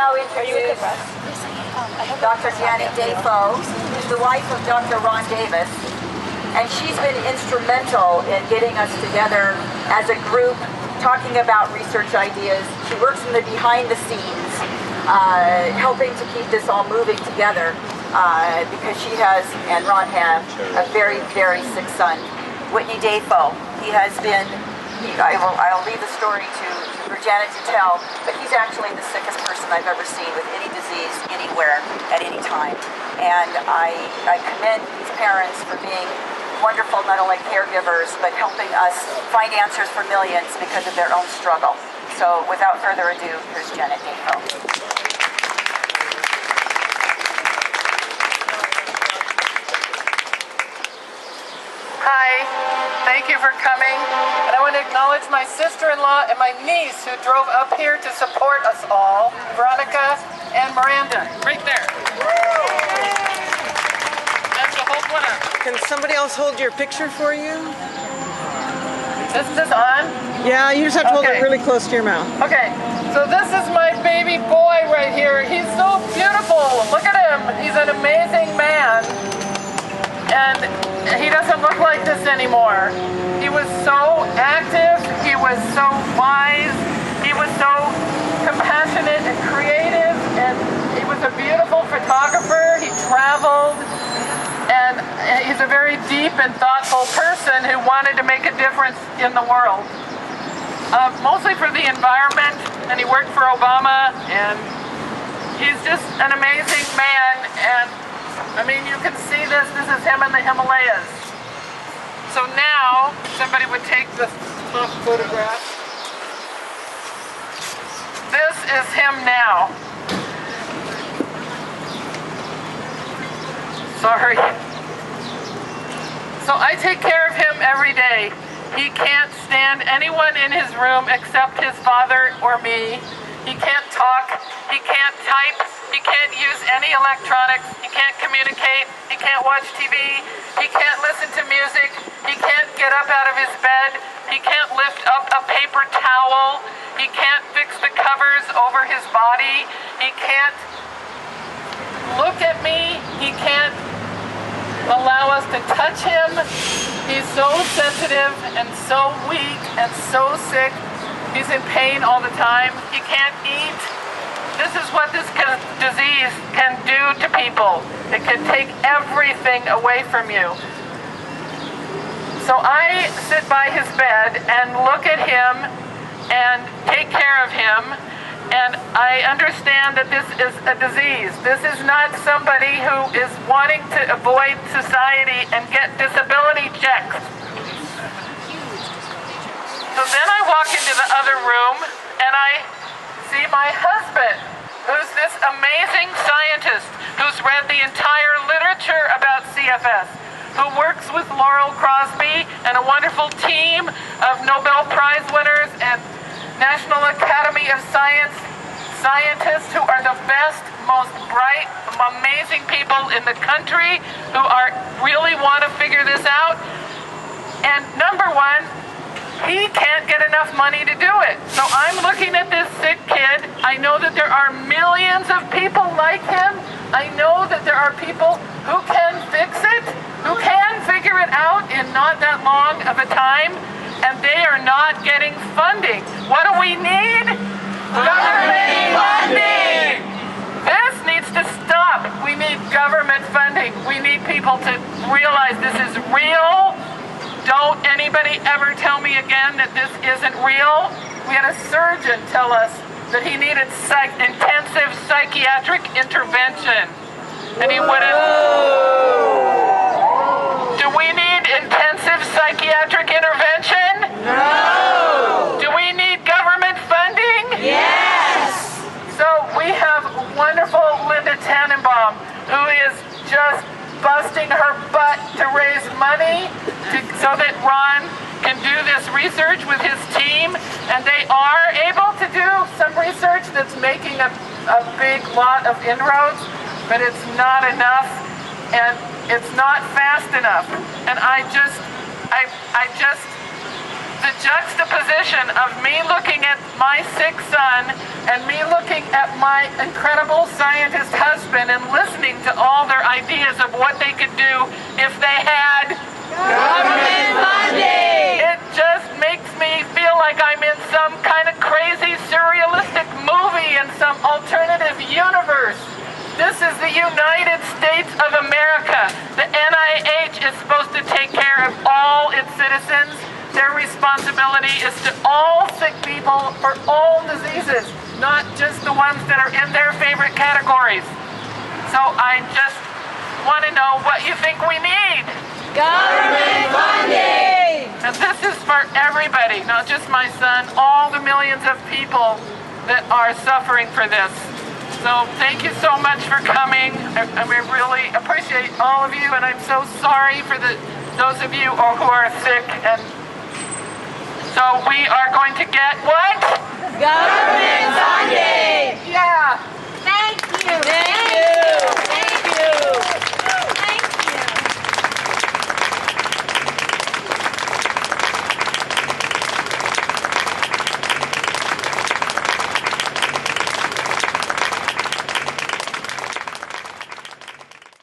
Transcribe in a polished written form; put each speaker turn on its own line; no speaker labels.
now introduce Dr. Janet Dafoe, who's the wife of Dr. Ron Davis, and she's been instrumental in getting us together as a group, talking about research ideas. She works in the behind the scenes, helping to keep this all moving together, because she has, and Ron have, a very, very sick son, Whitney Dafoe. He has been, I'll leave the story for Janet to tell, but he's actually the sickest person I've ever seen with any disease, anywhere, at any time. And I commend these parents for being wonderful, not only caregivers, but helping us find answers for millions because of their own struggle. So without further ado, here's Janet Dafoe.
Hi, thank you for coming. And I want to acknowledge my sister-in-law and my niece who drove up here to support us all, Veronica and Miranda, right there. That's the whole winner.
Can somebody else hold your picture for you?
Is this on?
Yeah, you just have to hold it really close to your mouth.
Okay, so this is my baby boy right here. He's so beautiful. Look at him. He's an amazing man. And he doesn't look like this anymore. He was so active. He was so wise. He was so compassionate and creative. And he was a beautiful photographer. He traveled. And he's a very deep and thoughtful person who wanted to make a difference in the world. Mostly for the environment, and he worked for Obama, and he's just an amazing man. And I mean, you can see this is him in the Himalayas. So now, somebody would take this photograph. This is him now. Sorry. So I take care of him every day. He can't stand anyone in his room except his father or me. He can't talk. He can't type. He can't use any electronics. He can't communicate. He can't watch TV. He can't listen to music. He can't get up out of his bed. He can't lift up a paper towel. He can't fix the covers over his body. He can't look at me. He can't allow us to touch him. He's so sensitive and so weak and so sick. He's in pain all the time. He can't eat. This is what this disease can do to people. It can take everything away from you. So I sit by his bed and look at him and take care of him. And I understand that this is a disease. This is not somebody who is wanting to avoid society and get disability checks. So then I walk into the other room and I see my husband, who's this amazing scientist who's read the entire literature about CFS, who works with Laurel Crosby and a wonderful team of Nobel Prize winners and National Academy of scientists who are the best, most bright, amazing people in the country who really want to figure this out. And number one, he can't get enough money to do it. So I'm looking at this sick kid. I know that there are millions of people like him. I know that there are people who can fix it, who can figure it out in not that long of a time, and they are not getting funding. What do we need? Government funding! This needs to stop. We need government funding. We need people to realize this is real. Don't anybody ever tell me again that this isn't real. We had a surgeon tell us that he needed intensive psychiatric intervention. And he wouldn't. Do we need intensive psychiatric intervention?
No!
Do we need government funding?
Yes!
So we have wonderful Linda Tannenbaum, who is just busting her butt to raise money so that Ron can do this research with his team, and they are able to do some research that's making a big lot of inroads, but it's not enough, and it's not fast enough. And I just the juxtaposition of me looking at my sick son and me looking at my incredible scientist husband and listening to all their ideas of what they could do if they had government funding. It just makes me feel like I'm in some kind of crazy surrealistic movie in some alternative universe. This is the United States of America. The NIH is supposed to take care of all its citizens. Their responsibility is to all sick people for all diseases, not just the ones that are in their favorite categories. So I just want to know what you think we need.
Government funding!
And this is for everybody, not just my son, all the millions of people that are suffering for this. So thank you so much for coming. I really appreciate all of you, and I'm so sorry for those of you who are sick. And so we are going to get what?
Government funding!